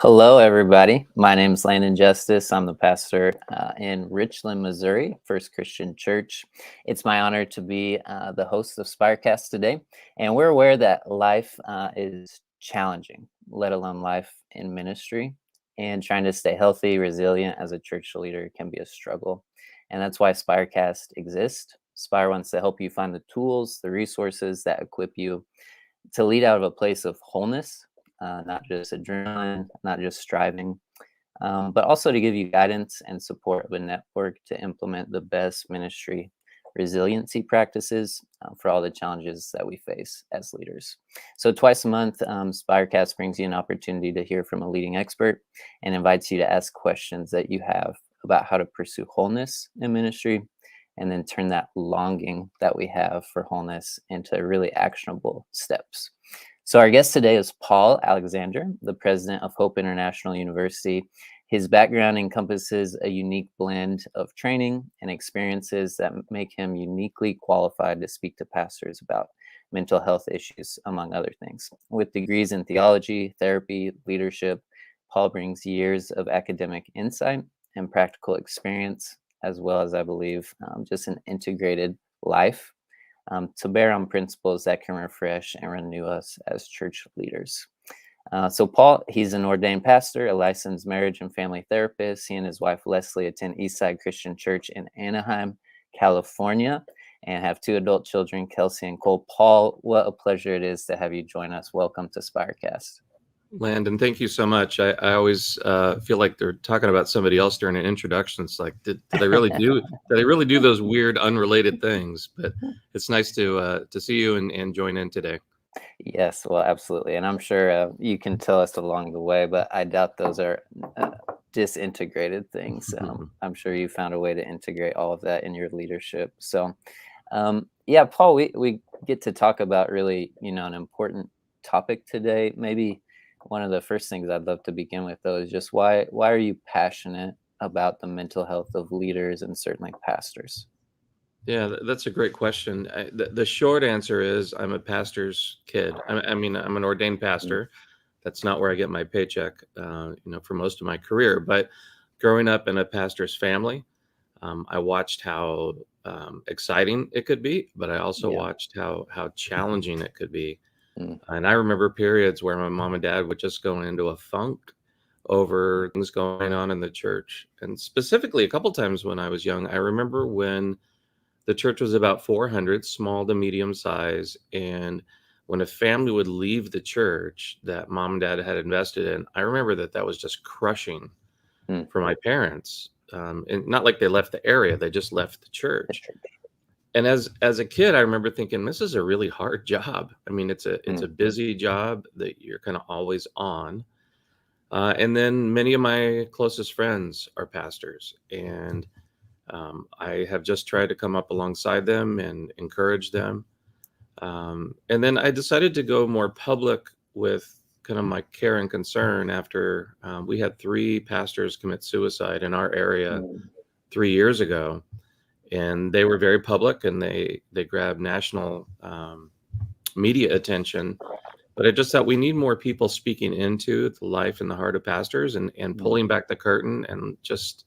Hello, everybody. My name is Landon Justice. I'm the pastor in Richland, Missouri, First Christian Church. It's my honor to be the host of Spirecast today. And we're aware that life is challenging, let alone life in ministry. And trying to stay healthy, resilient as a church leader can be a struggle. And that's why Spirecast exists. Spire wants to help you find the tools, the resources that equip you to lead out of a place of wholeness, not just adrenaline, not just striving, but also to give you guidance and support of a network to implement the best ministry resiliency practices for all the challenges that we face as leaders. So twice a month, Spirecast brings you an opportunity to hear from a leading expert and invites you to ask questions that you have about how to pursue wholeness in ministry, and then turn that longing that we have for wholeness into really actionable steps. So our guest today is Paul Alexander, the president of Hope International University. His background encompasses a unique blend of training and experiences that make him uniquely qualified to speak to pastors about mental health issues, among other things. With degrees in theology, therapy, leadership, Paul brings years of academic insight and practical experience, as well as, I believe, just an integrated life to bear on principles that can refresh and renew us as church leaders. So Paul, he's an ordained pastor, a licensed marriage and family therapist. He and his wife, Leslie, attend Eastside Christian Church in Anaheim, California, and have two adult children, Kelsey and Cole. Paul, what a pleasure it is to have you join us. Welcome to Spirecast. Landon, thank you so much. I always feel like they're talking about somebody else during an introduction. It's like, did they really do? Did they really do those weird, unrelated things? But it's nice to see you and join in today. Yes, well, absolutely, and I'm sure you can tell us along the way, but I doubt those are disintegrated things. I'm sure you found a way to integrate all of that in your leadership. So, yeah, Paul, we get to talk about really, an important topic today. Maybe one of the first things I'd love to begin with, though, is just why are you passionate about the mental health of leaders and certainly pastors? Yeah, that's a great question. The short answer is I'm a pastor's kid. I mean, I'm an ordained pastor. That's not where I get my paycheck, for most of my career. But growing up in a pastor's family, I watched how exciting it could be, but I also watched how challenging it could be. And I remember periods where my mom and dad would just go into a funk over things going on in the church. And specifically, a couple times when I was young, I remember when the church was about 400, small to medium size. And when a family would leave the church that mom and dad had invested in, I remember that was just crushing for my parents. And not like they left the area, they just left the church. And as a kid, I remember thinking, this is a really hard job. I mean, it's a busy job that you're kind of always on. And then many of my closest friends are pastors, and I have just tried to come up alongside them and encourage them. And then I decided to go more public with kind of my care and concern after we had 3 pastors commit suicide in our area 3 years ago. And they were very public, and they grabbed national media attention. But I just thought we need more people speaking into the life and the heart of pastors and pulling back the curtain and just,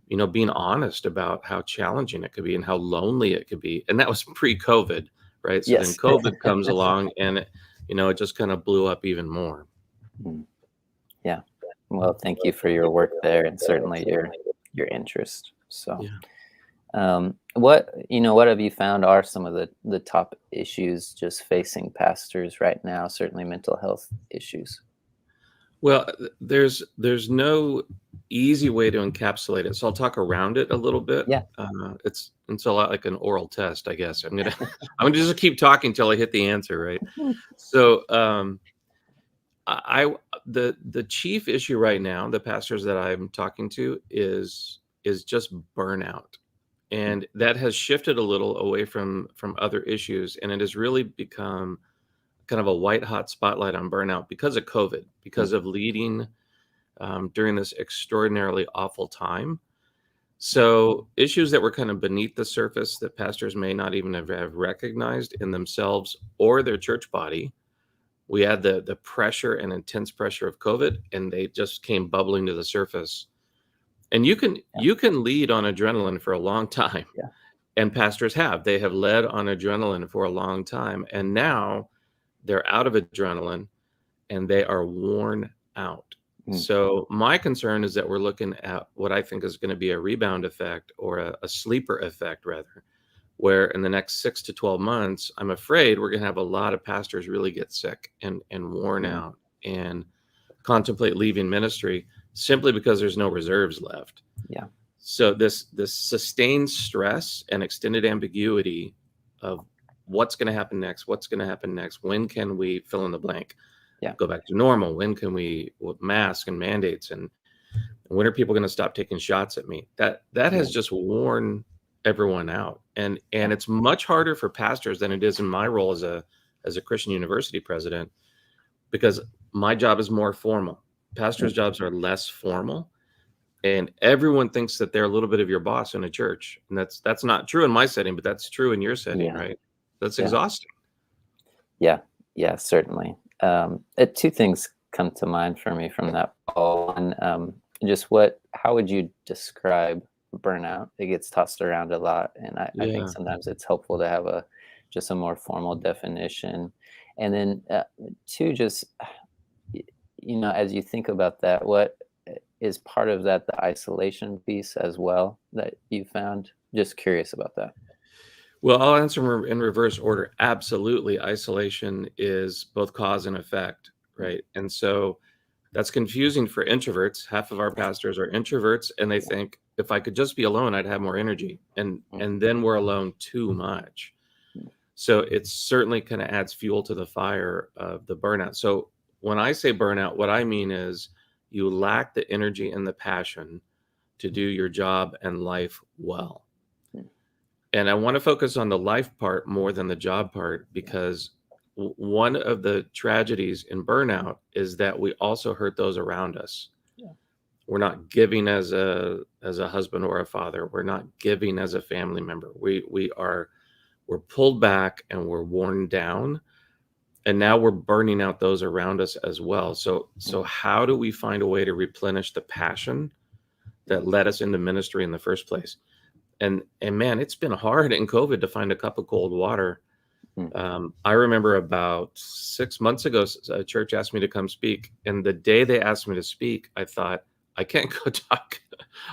being honest about how challenging it could be and how lonely it could be. And that was pre-COVID, right? So then COVID comes along, and it just kind of blew up even more. Yeah. Well, thank you for your work there and certainly your interest. So. Yeah. What have you found are some of the top issues just facing pastors right now, certainly mental health issues? Well, there's no easy way to encapsulate it. So I'll talk around it a little bit. Yeah. It's a lot like an oral test, I guess. I'm gonna just keep talking till I hit the answer, right? So the chief issue right now, the pastors that I'm talking to, is just burnout. And that has shifted a little away from other issues, and it has really become kind of a white hot spotlight on burnout because of COVID, because of leading during this extraordinarily awful time. So issues that were kind of beneath the surface that pastors may not even have recognized in themselves or their church body We had the pressure and intense pressure of COVID, and they just came bubbling to the surface. And Yeah. you can lead on adrenaline for a long time, Yeah. and pastors have. They have led on adrenaline for a long time, and now they're out of adrenaline and they are worn out. Mm. So my concern is that we're looking at what I think is going to be a rebound effect, or a sleeper effect rather, where in the next 6 to 12 months, I'm afraid we're going to have a lot of pastors really get sick and worn Mm. out and contemplate leaving ministry simply because there's no reserves left. Yeah. So this sustained stress and extended ambiguity of what's going to happen next, when can we fill in the blank, Yeah. go back to normal, when can we, with masks and mandates, and when are people going to stop taking shots at me? That has just worn everyone out, and Yeah. it's much harder for pastors than it is in my role as a Christian university president, because my job is more formal. Pastors' jobs are less formal, and everyone thinks that they're a little bit of your boss in a church, and that's not true in my setting, but that's true in your setting, Yeah. right? That's Yeah. exhausting. Yeah. Yeah. Certainly. Two things come to mind for me from that, Paul. One, just how would you describe burnout? It gets tossed around a lot, and I think Yeah. sometimes it's helpful to have just a more formal definition. And then two, just as you think about that, what is part of that the isolation piece as well that you found? Just curious about that. Well, I'll answer in reverse order. Absolutely. Isolation is both cause and effect, Mm. right? And so that's confusing for introverts. Half of our pastors are introverts, and they Yeah. think, if I could just be alone, I'd have more energy. And Mm. then we're alone too much. Mm. So it certainly kind of adds fuel to the fire of the burnout. So when I say burnout, what I mean is you lack the energy and the passion to do your job and life well. Mm. And I want to focus on the life part more than the job part, Yeah. because one of the tragedies in burnout is that we also hurt those around us. Yeah. We're not giving as a husband or a father. We're not giving as a family member. We're pulled back and we're worn down, and now we're burning out those around us as well. So Mm. how do we find a way to replenish the passion that led us into ministry in the first place? And man, it's been hard in COVID to find a cup of cold water. Mm. I remember about 6 months ago, a church asked me to come speak, and the day they asked me to speak, I thought, I can't go talk.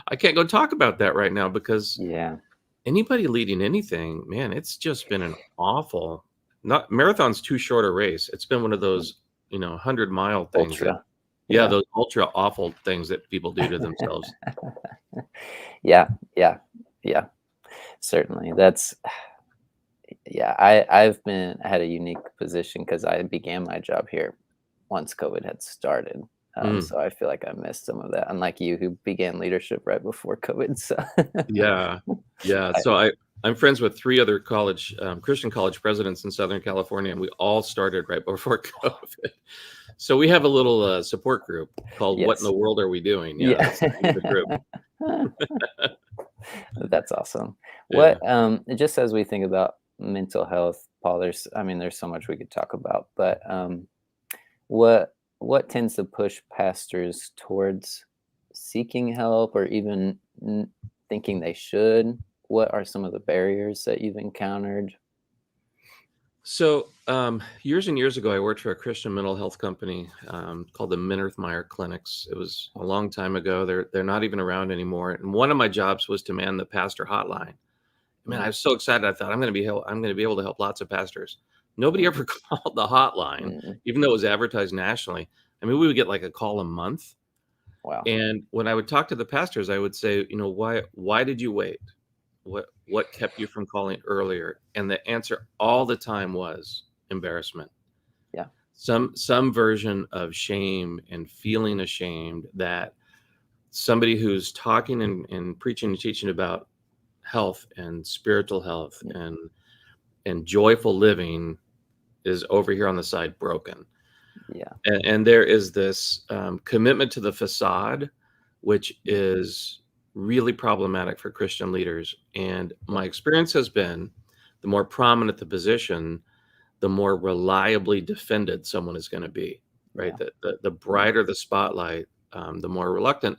I can't go talk about that right now, because Yeah. anybody leading anything, man, it's just been an awful. Not marathon's too short a race. It's been one of Mm. those 100-mile things that, Ultra. yeah, Yeah. those ultra awful things that people do to themselves. Yeah. Yeah. Yeah. Certainly. I had a unique position because I began my job here once COVID had started. Mm. So I feel like I missed some of that, unlike you who began leadership right before COVID. So Yeah, yeah. I, So I'm friends with 3 other Christian college presidents in Southern California, and we all started right before COVID. So we have a little support group called "What in yes. the World Are We Doing?" Yeah, Yeah. that's the name of the group. That's awesome. Yeah. Just as we think about mental health, Paul, there's so much we could talk about, but what tends to push pastors towards seeking help or even thinking they should? What are some of the barriers that you've encountered? So years and years ago, I worked for a Christian mental health company called the Minirth Clinics. It was a long time ago. They're not even around anymore. And one of my jobs was to man the pastor hotline. Man, I Mm. was so excited. I thought, I'm going to be able to help lots of pastors. Nobody ever called the hotline, Mm. even though it was advertised nationally. I mean, we would get like a call a month. Wow. And when I would talk to the pastors, I would say, why did you wait? What kept you from calling earlier? And the answer all the time was embarrassment. Yeah. Some version of shame and feeling ashamed that somebody who's talking and preaching and teaching about health and spiritual health Mm. and joyful living is over here on the side broken. Yeah. And there is this commitment to the facade, which is really problematic for Christian leaders. And Yeah. my experience has been, the more prominent the position, the more reliably defended someone is going to be, right? The brighter the spotlight, the more reluctant.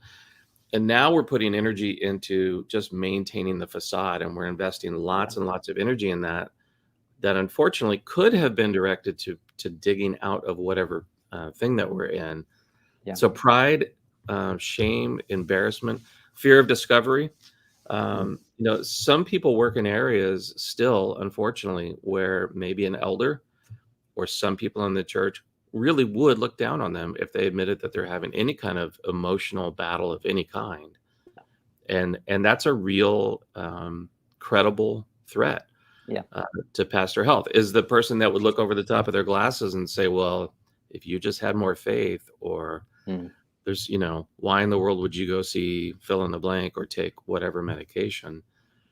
And now we're putting energy into just maintaining the facade, and we're investing lots and lots of energy in that unfortunately could have been directed to digging out of whatever thing that we're in. So pride, shame, embarrassment, fear of discovery. Some people work in areas still, unfortunately, where maybe an elder or some people in the church really would look down on them if they admitted that they're having any kind of emotional battle of any kind. And that's a real credible threat to pastor health, is the person that would look over the top of their glasses and say, well, if you just had more faith, or there's, why in the world would you go see fill in the blank or take whatever medication?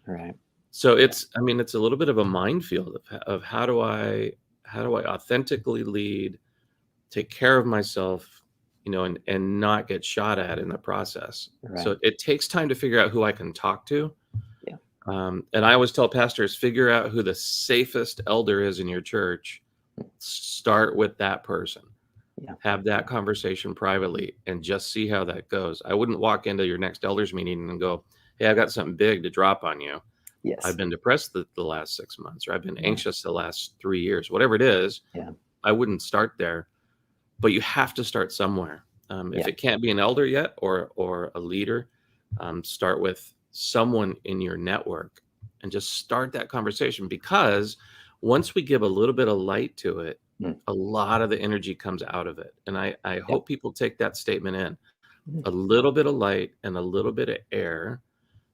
Right. So it's a little bit of a minefield of how do I authentically lead, take care of myself, and not get shot at in the process. Right. So it takes time to figure out who I can talk to. Yeah. And I always tell pastors, figure out who the safest elder is in your church. Start with that person. Yeah. Have that conversation privately and just see how that goes. I wouldn't walk into your next elders meeting and go, hey, I got something big to drop on you. Yes. I've been depressed the last 6 months, or I've been anxious the last 3 years, whatever it is. Yeah. I wouldn't start there, but you have to start somewhere. If it can't be an elder yet or a leader, start with someone in your network and just start that conversation, because once we give a little bit of light to it, a lot of the energy comes out of it. And I hope people take that statement in. A little bit of light and a little bit of air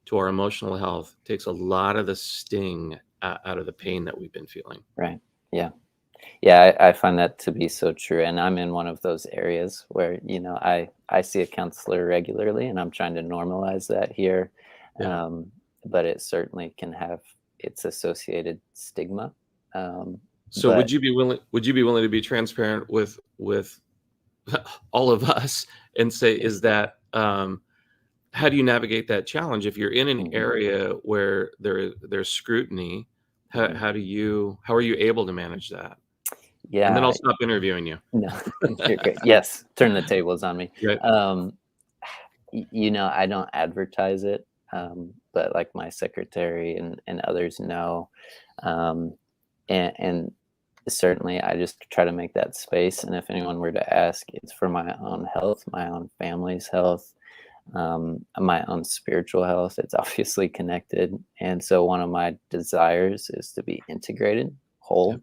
to our emotional health takes a lot of the sting out of the pain that we've been feeling. Right. Yeah. Yeah, I find that to be so true. And I'm in one of those areas where, I see a counselor regularly, and I'm trying to normalize that here. Yeah. But it certainly can have its associated stigma. So would you be willing to be transparent with all of us and say, is that, how do you navigate that challenge if you're in an area where there's scrutiny? How are you able to manage that? Yeah. And then I'll stop interviewing you. No, you're great. Yes. Turn the tables on me. Right. I don't advertise it, but like my secretary and others know, and certainly I just try to make that space. And if anyone were to ask, it's for my own health, my own family's health, my own spiritual health. It's obviously connected. And so one of my desires is to be integrated, whole.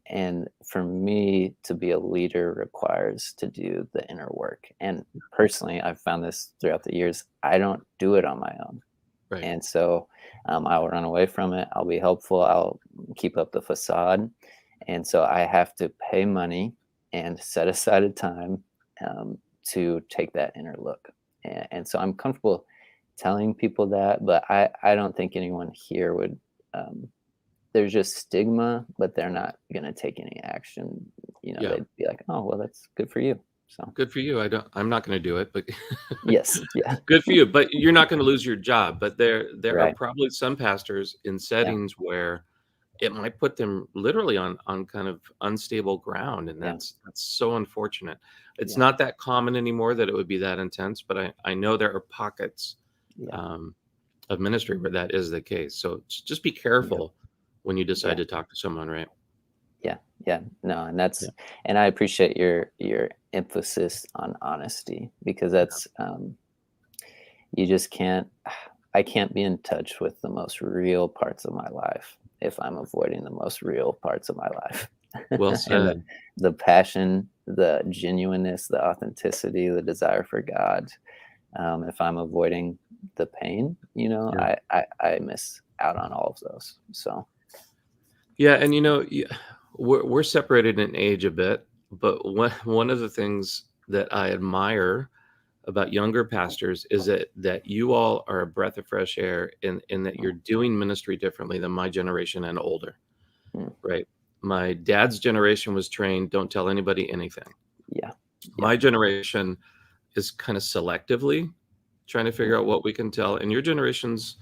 And for me to be a leader requires to do the inner work. And personally, I've found this throughout the years, I don't do it on my own. Right. And so I'll run away from it. I'll be helpful. I'll keep up the facade. And so I have to pay money and set aside a time to take that inner look. And so I'm comfortable telling people that, but I don't think anyone here would, there's just stigma, but they're not going to take any action. They'd be like, oh, well, that's good for you. So good for you. I'm not going to do it, but yes. Yeah. Good for you. But you're not going to lose your job. But there Right. are probably some pastors in settings where it might put them literally on kind of unstable ground. And that's so unfortunate. It's not that common anymore that it would be that intense, but I know there are pockets of ministry where that is the case. So just be careful when you decide to talk to someone, right? Yeah. No, and that's, and I appreciate your emphasis on honesty, because that's, you just I can't be in touch with the most real parts of my life if I'm avoiding the most real parts of my life. Well said. The passion, the genuineness, the authenticity, the desire for God. If I'm avoiding the pain, I miss out on all of those. So. Yeah. And, we're separated in age a bit, but one of the things that I admire about younger pastors is that you all are a breath of fresh air in that you're doing ministry differently than my generation and older, right? My dad's generation was trained, don't tell anybody anything. Yeah. My generation is kind of selectively trying to figure out what we can tell. And your generation's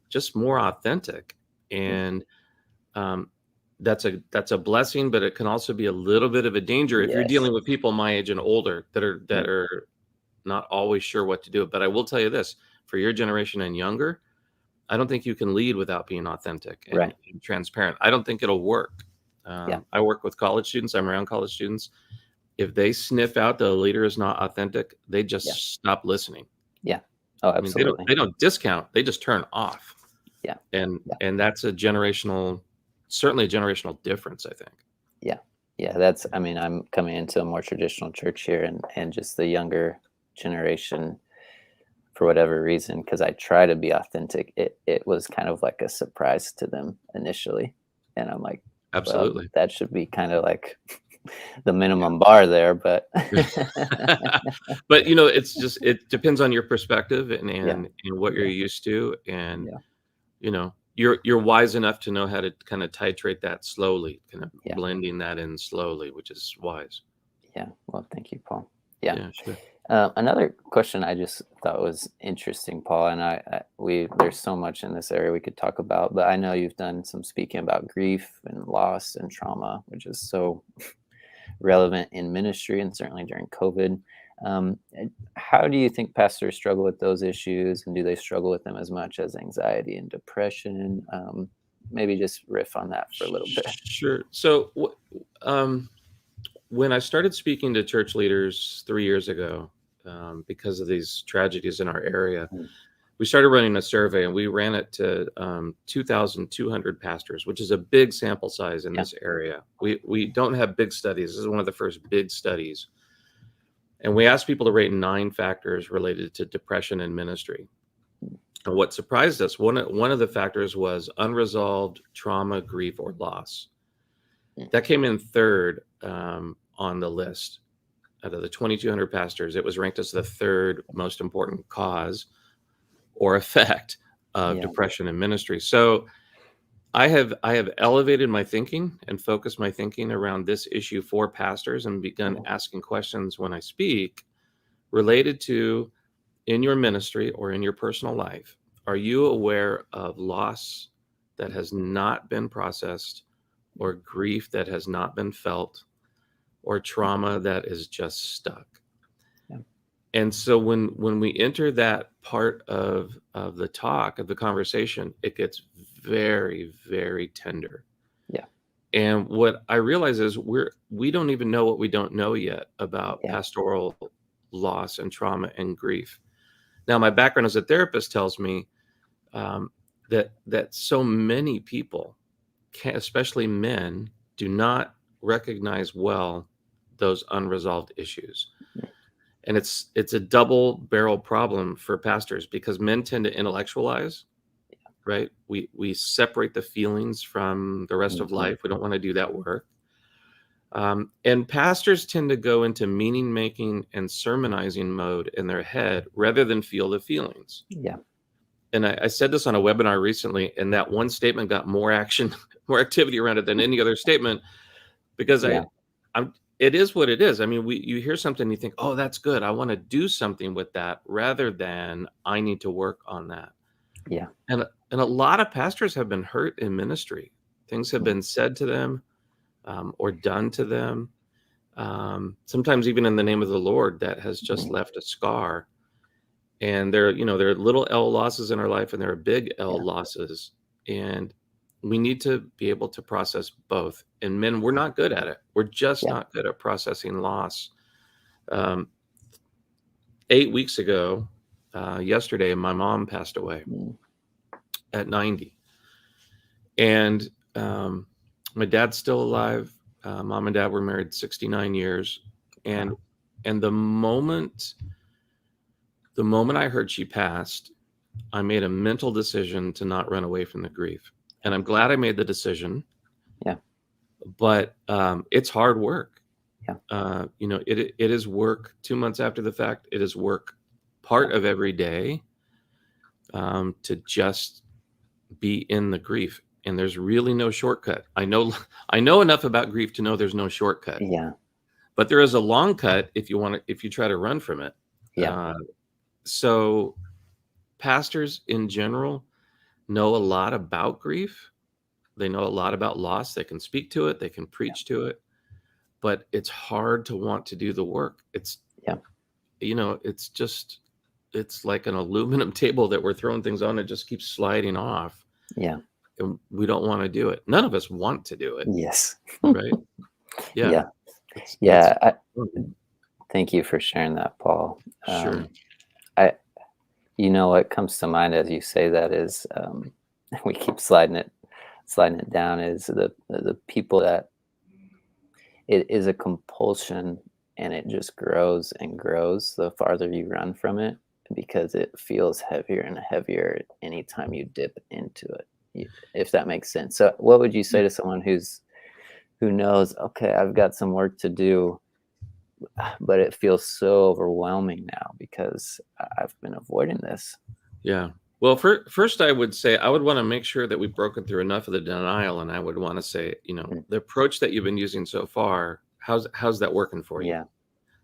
just more authentic. And that's a blessing, but it can also be a little bit of a danger if you're Yes. dealing with people my age and older that are not always sure what to do. But I will tell you this, for your generation and younger, I don't think you can lead without being authentic and, Right. and transparent. I don't think it'll work. Yeah. I work with college students. I'm around college students. If they sniff out the leader is not authentic, they just Yeah. stop listening. Yeah. Oh, I mean, absolutely. they don't discount, they just turn off. Yeah. And Yeah. and that's certainly a generational difference, I think. Yeah. I mean, I'm coming into a more traditional church here, and just the younger generation, for whatever reason, because I try to be authentic, it was kind of like a surprise to them initially. And I'm like, well, Absolutely. that should be kind of like the minimum bar there, but But it's just, it depends on your perspective and yeah. and what you're Yeah. used to. And Yeah. you're wise enough to know how to kind of titrate that slowly, kind of Yeah. blending that in slowly, which is wise. Yeah. Well, thank you, Paul. Yeah. Yeah, sure. Another question I just thought was interesting, Paul, and there's so much in this area we could talk about, but I know you've done some speaking about grief and loss and trauma, which is so relevant in ministry and certainly during COVID. How do you think pastors struggle with those issues, and do they struggle with them as much as anxiety and depression? Maybe just riff on that for a little bit. Sure. So when I started speaking to church leaders 3 years ago, because of these tragedies in our area, Mm. we started running a survey, and we ran it to 2,200 pastors, which is a big sample size in Yeah. this area. We don't have big studies. This is one of the first big studies. And we asked people to rate 9 factors related to depression in ministry. And what surprised us, one of the factors was unresolved trauma, grief, or loss. Mm. That came in third on the list. Out of the 2,200 pastors, it was ranked as the third most important cause or effect of Yeah. depression in ministry. So I have elevated my thinking and focused my thinking around this issue for pastors, and begun asking questions when I speak related to, in your ministry or in your personal life, are you aware of loss that has not been processed, or grief that has not been felt, or trauma that is just stuck? Yeah. And so when we enter that part of the talk, of the conversation, it gets very, very tender. Yeah. And what I realize is we don't even know what we don't know yet about Yeah. pastoral loss and trauma and grief. Now, my background as a therapist tells me that so many people, especially men, do not recognize well those unresolved issues. And it's a double barrel problem for pastors, because men tend to intellectualize, right? We separate the feelings from the rest of Mhm. life. We don't want to do that work. And pastors tend to go into meaning making and sermonizing mode in their head rather than feel the feelings. Yeah. And I said this on a webinar recently, and that one statement got more action, more activity around it than any other statement, because Yeah. it is what it is. I mean, you hear something, you think, oh, that's good, I want to do something with that, rather than I need to work on that. Yeah. And a lot of pastors have been hurt in ministry. Things have been said to them, or done to them, sometimes even in the name of the Lord, that has just left a scar. And there are little L losses in our life, and there are big L Yeah. losses. And we need to be able to process both. And men, we're not good at it. We're just Yeah. not good at processing loss. 8 weeks ago, yesterday, my mom passed away Mm. at 90. And my dad's still alive. Mom and dad were married 69 years. And Wow. and the moment I heard she passed, I made a mental decision to not run away from the grief. And I'm glad I made the decision. Yeah. But it's hard work. Yeah. It is work 2 months after the fact. It is work part of every day, to just be in the grief. And there's really no shortcut. I know enough about grief to know there's no shortcut. Yeah. But there is a long cut if you try to run from it. Yeah. So pastors in general know a lot about grief, They know a lot about loss. They can speak to it. They can preach to it. But it's hard to want to do the work. It's, Yeah. it's like an aluminum table that we're throwing things on. It just keeps sliding off. Yeah. And we don't want to do it. None of us want to do it. Yes. Right. Yeah. Yeah. It's Yeah. Thank you for sharing that, Paul. sure. What comes to mind as you say that is, we keep sliding it down, is the people that it is a compulsion, and it just grows and grows the farther you run from it, because it feels heavier and heavier anytime you dip into it, if that makes sense. So what would you say to someone who knows, okay, I've got some work to do, but it feels so overwhelming now because I've been avoiding this? Yeah. Well, first, I would say I would want to make sure that we've broken through enough of the denial, and I would want to say, the approach that you've been using so far, how's that working for you? Yeah.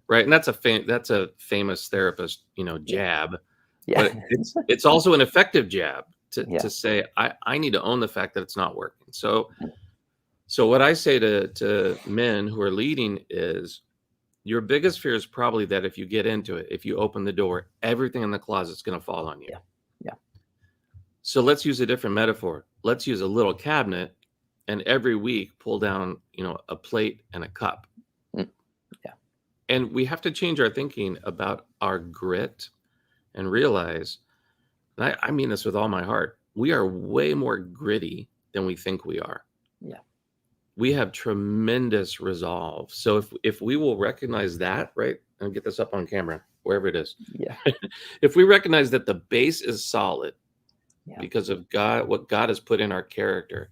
Right. And that's a famous therapist, jab, Yeah. but it's also an effective jab Yeah. to say, I need to own the fact that it's not working. So what I say to men who are leading is, your biggest fear is probably that if you get into it, if you open the door, everything in the closet's going to fall on you. Yeah. Yeah. So let's use a different metaphor. Let's use a little cabinet, and every week pull down, a plate and a cup. Yeah. And we have to change our thinking about our grit and realize, and I mean this with all my heart, we are way more gritty than we think we are. Yeah. We have tremendous resolve. So if we will recognize that, right, and get this up on camera, wherever it is. Yeah. If we recognize that the base is solid Yeah. because of God, what God has put in our character,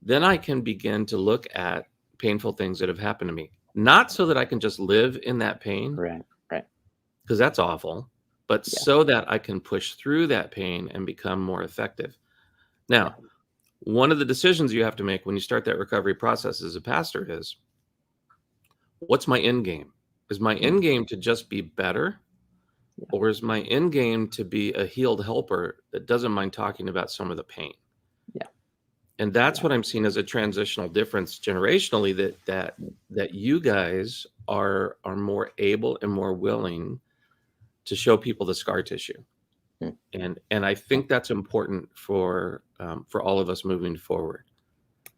then I can begin to look at painful things that have happened to me. Not so that I can just live in that pain, Right. because that's awful, but so that I can push through that pain and become more effective. Now, one of the decisions you have to make when you start that recovery process as a pastor is, what's my end game? Is my end game to just be better? Or is my end game to be a healed helper that doesn't mind talking about some of the pain? Yeah. And that's what I'm seeing as a transitional difference generationally, that you guys are more able and more willing to show people the scar tissue. And I think that's important for all of us moving forward.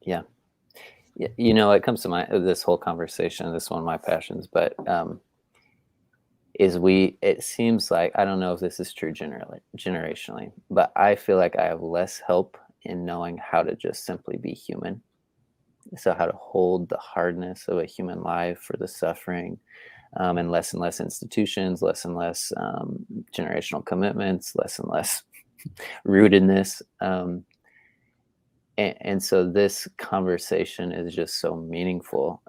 Yeah. It comes to this whole conversation, this is one of my passions, but it seems like, I don't know if this is true generationally, but I feel like I have less help in knowing how to just simply be human. So how to hold the hardness of a human life, or the suffering, and less institutions, less and less generational commitments, less and less rootedness. And so this conversation is just so meaningful,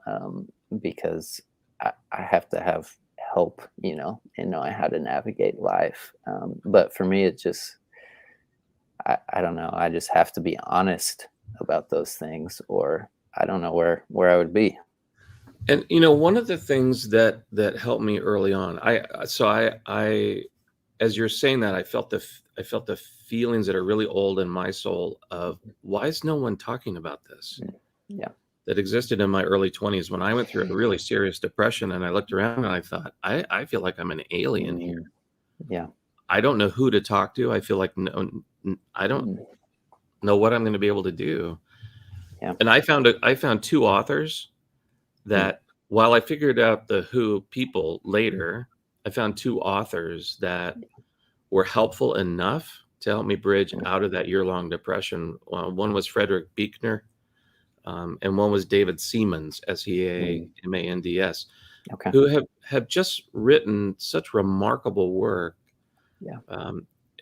because I have to have help, in knowing how to navigate life. But for me, it just, I don't know, I just have to be honest about those things, or I don't know where I would be. And one of the things that helped me early on, I as you're saying that, I felt the feelings that are really old in my soul of, why is no one talking about this? Yeah. That existed in my early 20s when I went through a really serious depression, and I looked around and I thought, I feel like I'm an alien here. Yeah. I don't know who to talk to. I feel like I don't know what I'm going to be able to do. Yeah. And I found two authors that, while I figured out the who people later, I found two authors that were helpful enough to help me bridge out of that year-long depression. One was Frederick Buechner, and one was David Seamands, Seamands, Okay. who have just written such remarkable work. Yeah.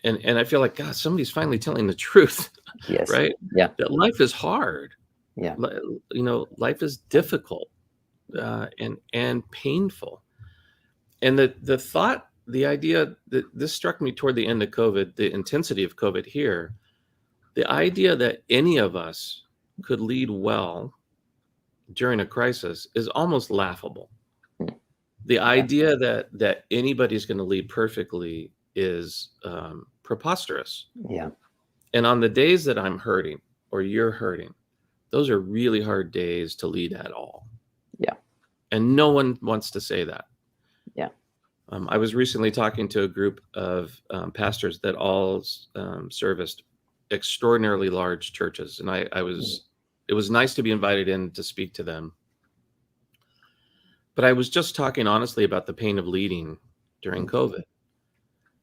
And I feel like, God, somebody's finally telling the truth. Yes. Right? Yeah. That life is hard. Yeah. Life is difficult, and painful. And the idea that this struck me toward the end of COVID, the intensity of COVID here, the idea that any of us could lead well during a crisis is almost laughable. The idea that anybody's going to lead perfectly is preposterous. Yeah. And on the days that I'm hurting, or you're hurting, those are really hard days to lead at all. Yeah. And no one wants to say that. Yeah. I was recently talking to a group of pastors that all serviced extraordinarily large churches. And it was nice to be invited in to speak to them. But I was just talking honestly about the pain of leading during COVID.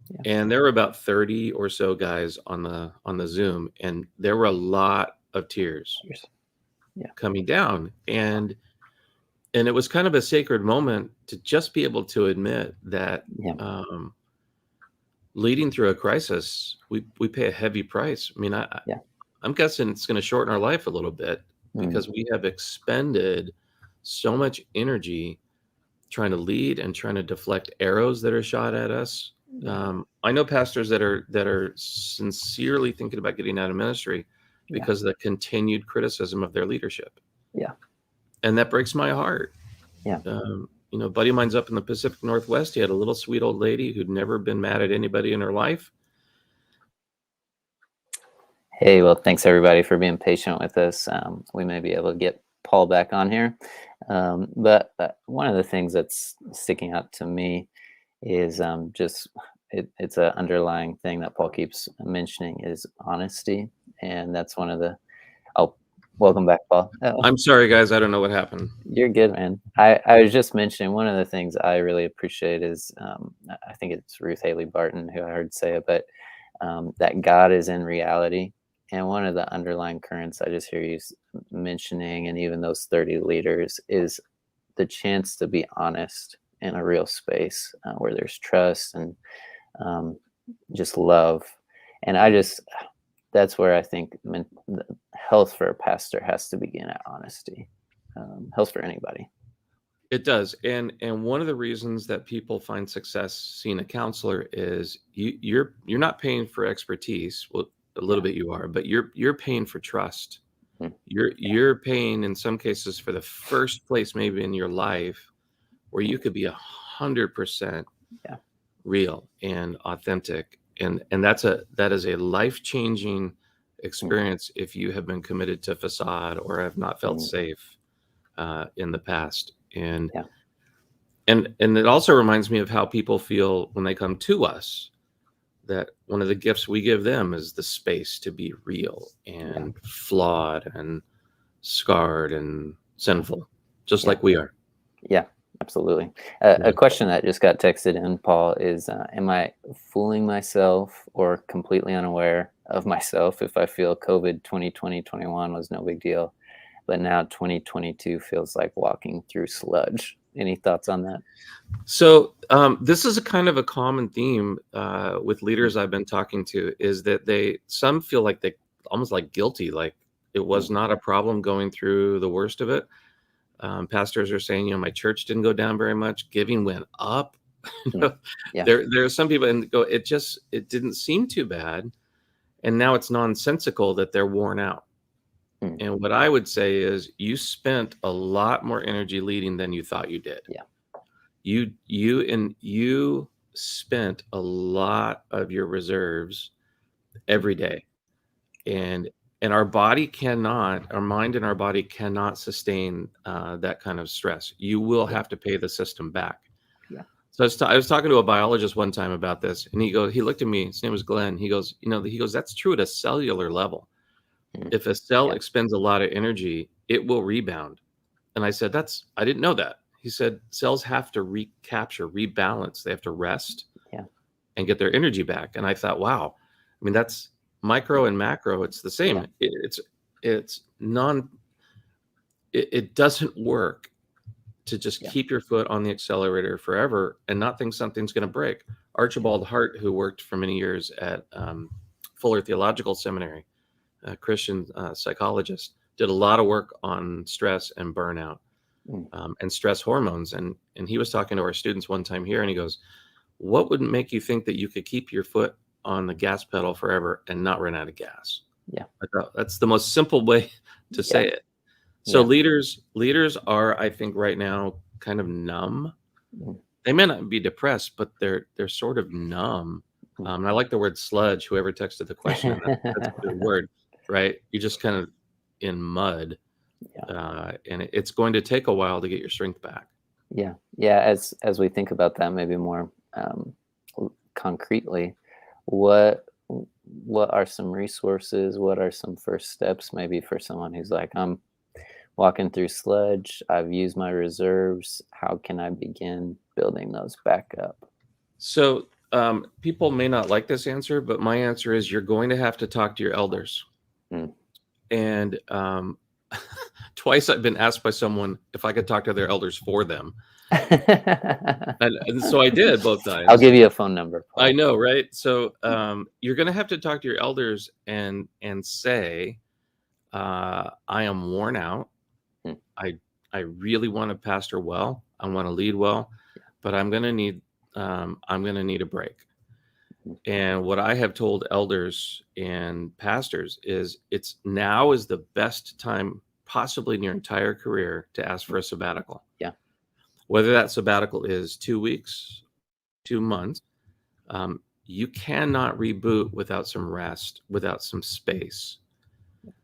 Yeah. And there were about 30 or so guys on the Zoom, and there were a lot of tears coming down. And it was kind of a sacred moment to just be able to admit that leading through a crisis, we pay a heavy price. I mean, I'm guessing it's going to shorten our life a little bit because we have expended so much energy trying to lead and trying to deflect arrows that are shot at us. I know pastors that are sincerely thinking about getting out of ministry because of the continued criticism of their leadership. Yeah. And that breaks my heart. Yeah. A buddy of mine's up in the Pacific Northwest. He had a little sweet old lady who'd never been mad at anybody in her life. Hey, well, thanks everybody for being patient with us. We may be able to get Paul back on here. But one of the things that's sticking out to me is it's an underlying thing that Paul keeps mentioning is honesty. And that's one of the, welcome back, Paul. I'm sorry, guys. I don't know what happened. You're good, man. I was just mentioning one of the things I really appreciate is, I think it's Ruth Haley Barton who I heard say it, but that God is in reality. And one of the underlying currents I just hear you mentioning, and even those 30 leaders, is the chance to be honest in a real space where there's trust and just love. And that's where I think health for a pastor has to begin at honesty. Health for anybody. It does. And one of the reasons that people find success seeing a counselor is you're not paying for expertise. Well, a little bit you are, but you're paying for trust. You're paying in some cases for the first place maybe in your life where you could be 100% real and authentic. And that is a life-changing experience if you have been committed to facade or have not felt safe in the past. And it also reminds me of how people feel when they come to us, that one of the gifts we give them is the space to be real and flawed and scarred and sinful, just like we are. Yeah, absolutely. A question that just got texted in, Paul, is am I fooling myself or completely unaware of myself if I feel COVID 2020-21 was no big deal, but now 2022 feels like walking through sludge? Any thoughts on that? So this is a kind of a common theme with leaders I've been talking to, is that some feel like they almost like guilty, like it was not a problem going through the worst of it. Pastors are saying, my church didn't go down very much. Giving went up. There are some people and go, it didn't seem too bad. And now it's nonsensical that they're worn out. And what I would say is you spent a lot more energy leading than you thought you did. Yeah. You spent a lot of your reserves every day. And our mind and our body cannot sustain that kind of stress. You will have to pay the system back. Yeah. So I was talking to a biologist one time about this, and he looked at me, his name was Glenn. He goes, that's true at a cellular level. If a cell expends a lot of energy, it will rebound. And I said, I didn't know that. He said, cells have to recapture, rebalance. They have to rest and get their energy back. And I thought, wow, I mean, that's micro and macro. It's the same. It doesn't work to just keep your foot on the accelerator forever and not think something's going to break. Archibald Hart, who worked for many years at Fuller Theological Seminary, a Christian psychologist, did a lot of work on stress and burnout and stress hormones. And he was talking to our students one time here, and he goes, what would make you think that you could keep your foot on the gas pedal forever and not run out of gas? Yeah. I thought that's the most simple way to say it. So leaders are, I think right now, kind of numb. They may not be depressed, but they're sort of numb. And I like the word sludge. Whoever texted the question, that's a good word. right? You're just kind of in mud, and it's going to take a while to get your strength back. Yeah. As we think about that, maybe more concretely, what are some resources? What are some first steps, maybe for someone who's like, I'm walking through sludge, I've used my reserves. How can I begin building those back up? So people may not like this answer, but my answer is you're going to have to talk to your elders. Mm. And twice I've been asked by someone if I could talk to their elders for them. And so I did both times. I'll give you a phone number, Paul. I know, right? So you're going to have to talk to your elders and say, I am worn out. I really want to pastor well. I want to lead well, but I'm going to need a break. And what I have told elders and pastors is now is the best time possibly in your entire career to ask for a sabbatical. Yeah. Whether that sabbatical is 2 weeks, 2 months, you cannot reboot without some rest, without some space.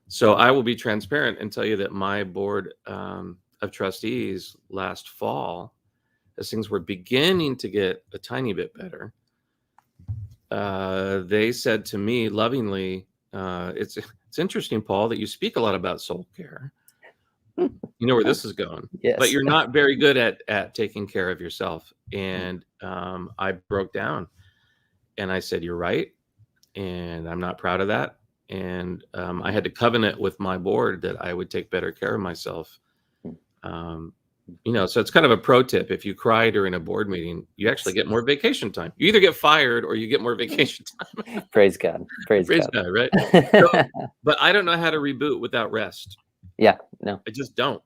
So I will be transparent and tell you that my board of trustees last fall, as things were beginning to get a tiny bit better, they said to me lovingly, it's interesting, Paul, that you speak a lot about soul care. You know where this is going. Yes. But you're not very good at taking care of yourself. And I broke down and I said, you're right. And I'm not proud of that. And I had to covenant with my board that I would take better care of myself. So it's kind of a pro tip. If you cry during a board meeting, you actually get more vacation time. You either get fired or you get more vacation time. Praise God. Praise God, right? But I don't know how to reboot without rest. Yeah, no. I just don't.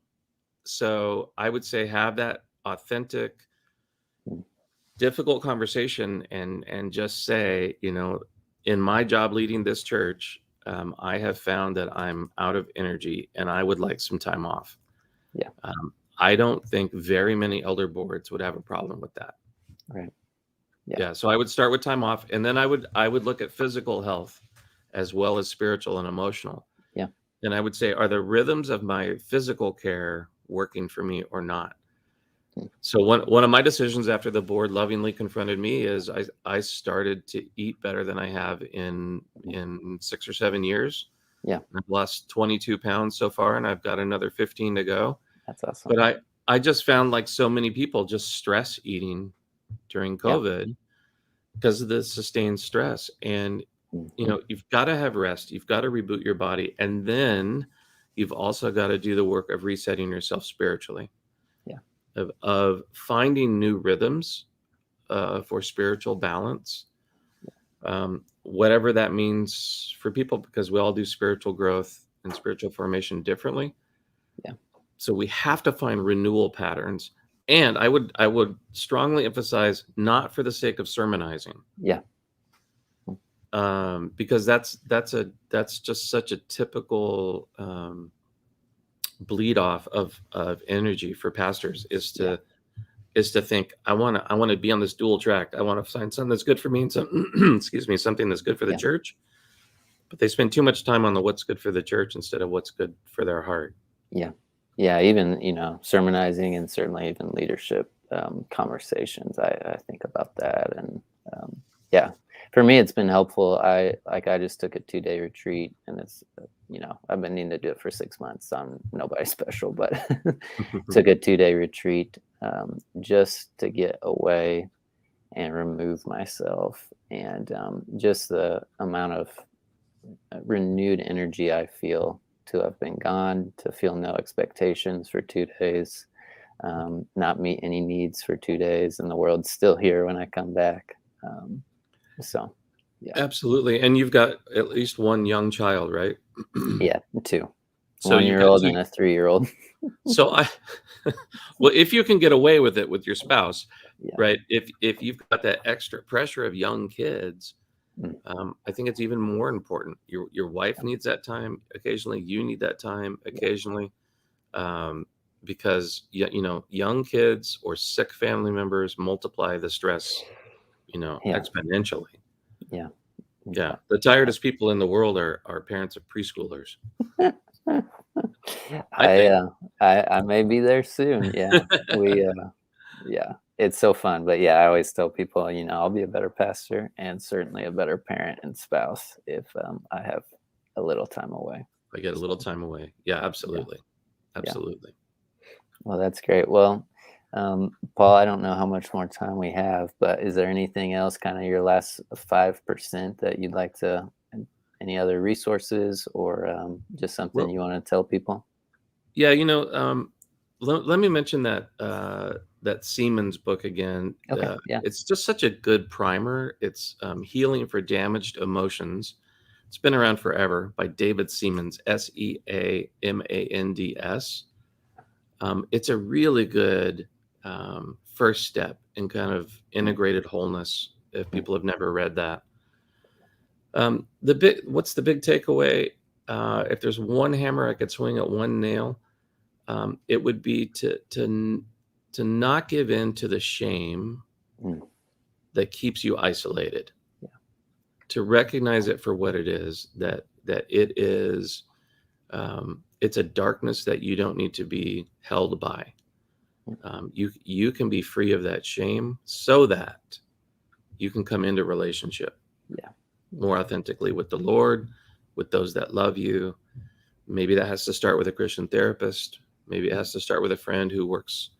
So I would say have that authentic, difficult conversation and just say, in my job leading this church, I have found that I'm out of energy and I would like some time off. Yeah. I don't think very many elder boards would have a problem with that. Right. Yeah. So I would start with time off, and then I would look at physical health as well as spiritual and emotional. Yeah. And I would say, are the rhythms of my physical care working for me or not? So one of my decisions after the board lovingly confronted me is I started to eat better than I have in 6 or 7 years. Yeah. I've lost 22 pounds so far, and I've got another 15 to go. That's awesome. But I just found, like so many people, just stress eating during COVID because of the sustained stress. And, you've got to have rest. You've got to reboot your body. And then you've also got to do the work of resetting yourself spiritually. Yeah. Of finding new rhythms for spiritual balance. Whatever that means for people, because we all do spiritual growth and spiritual formation differently. Yeah. So we have to find renewal patterns. And I would strongly emphasize, not for the sake of sermonizing. Yeah. Because that's just such a typical bleed off of energy for pastors is to think, I want to be on this dual track. I want to find something that's good for me and something that's good for the church. But they spend too much time on what's good for the church instead of what's good for their heart. Yeah. Yeah. Even, sermonizing, and certainly even leadership conversations. I think about that. And for me, it's been helpful. I just took a 2-day retreat, and it's, I've been needing to do it for 6 months. So I'm nobody special, but took a 2-day retreat just to get away and remove myself. And just the amount of renewed energy I feel to have been gone, to feel no expectations for 2 days, not meet any needs for 2 days, and the world's still here when I come back. So, yeah. Absolutely. And you've got at least one young child, right? Yeah, 2. So 1-year-old and a 3-year-old. So well, if you can get away with it with your spouse, right? If you've got that extra pressure of young kids, I think it's even more important. Your wife needs that time occasionally. You need that time occasionally, because young kids or sick family members multiply the stress, exponentially. Yeah. Yeah. The tiredest people in the world are parents of preschoolers, I think. I may be there soon. Yeah. Yeah, it's so fun. But yeah, I always tell people, I'll be a better pastor and certainly a better parent and spouse if I have a little time away. I get a little So time away. Yeah, yeah, absolutely. yeah. Absolutely. Well, that's great. Well, Paul, I don't know how much more time we have, but is there anything else, kind of your last 5% that you'd like to, any other resources or just something Well, you want to tell people? yeah, let me mention that that Siemens book again. Okay. Yeah. It's just such a good primer. It's Healing for Damaged Emotions. It's been around forever by David Siemens, Seamands. It's a really good first step in kind of Mm, integrated wholeness. If mm, people have never read that, what's the big takeaway? If there's one hammer I could swing at one nail, it would be to not give in to the shame mm. that keeps you isolated. Yeah. To recognize it for what it is, that it is, it's a darkness that you don't need to be held by. Mm. You can be free of that shame so that you can come into relationship Yeah. more authentically with the Lord, with those that love you. Maybe that has to start with a Christian therapist. Maybe it has to start with a friend who works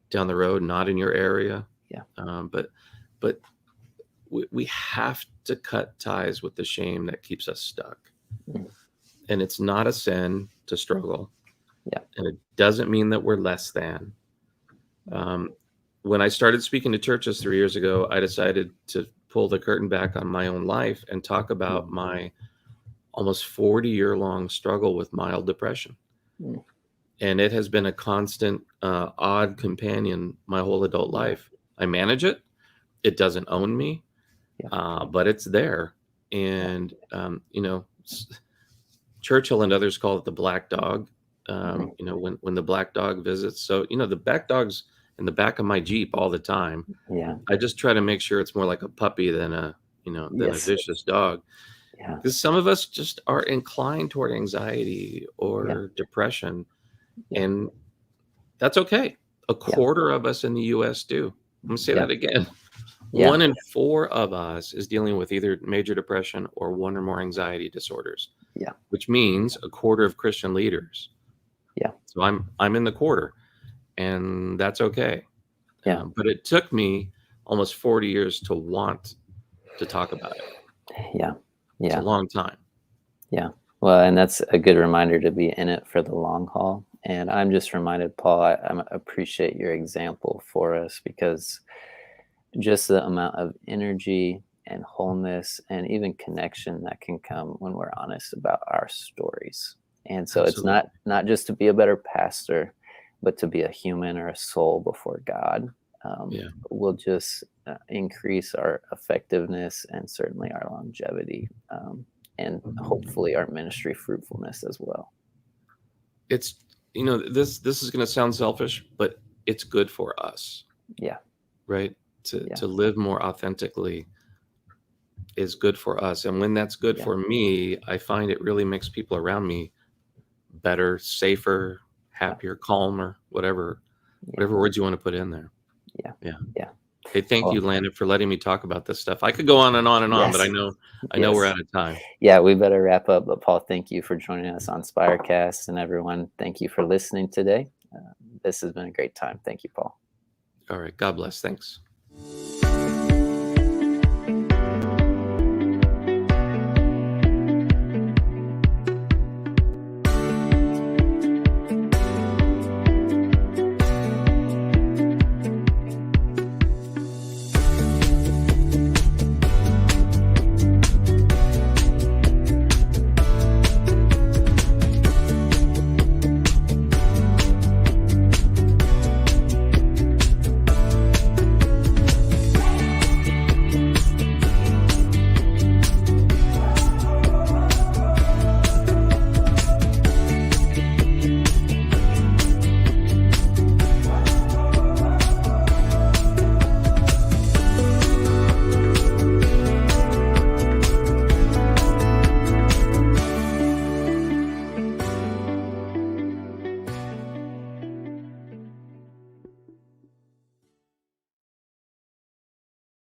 down the road, not in your area. Yeah. But we have to cut ties with the shame that keeps us stuck. Mm. And it's not a sin to struggle. Yeah. And it doesn't mean that we're less than. When I started speaking to churches 3 years ago, I decided to pull the curtain back on my own life and talk about Mm. my almost 40-year-long struggle with mild depression. Mm. And it has been a constant, odd companion my whole adult Yeah. life. I manage it. It doesn't own me, Yeah. but it's there. Yeah. And, Churchill and others call it the black dog. Mm. When the black dog visits. So, the black dog's in the back of my Jeep all the time. Yeah. I just try to make sure it's more like a puppy than a Yes. vicious dog. Yeah. Because some of us just are inclined toward anxiety Yeah. or depression, Yeah. and that's okay. A Yeah. quarter of us in the US do. I'm gonna say Yeah. that again. Yeah. 1 in 4 of us is dealing with either major depression or one or more anxiety disorders, Yeah. which means a quarter of Christian leaders. Yeah. So I'm in the quarter, and that's okay. Yeah. But it took me almost 40 years to want to talk about it. Yeah. It's a Yeah. long time. Yeah. Well, and that's a good reminder to be in it for the long haul. And I'm just reminded, Paul, I appreciate your example for us because just the amount of energy and wholeness and even connection that can come when we're honest about our stories. And so it's Absolutely. not just to be a better pastor, but to be a human or a soul before God. Yeah. Will just increase our effectiveness and certainly our longevity, and hopefully our ministry fruitfulness as well. It's this is going to sound selfish, but it's good for us, Yeah. right? Yeah. To live more authentically is good for us, and when that's good Yeah. for me, I find it really makes people around me better, safer, happier, calmer, whatever Yeah. words you want to put in there. Yeah. Yeah. Yeah. Hey, thank you, Well, Landon, for letting me talk about this stuff. I could go on and on and on, but yes. I know we're Yes. out of time. Yeah, we better wrap up. But Paul, thank you for joining us on Spirecast, and everyone, thank you for listening today. This has been a great time. Thank you, Paul. All right. God bless. Thanks.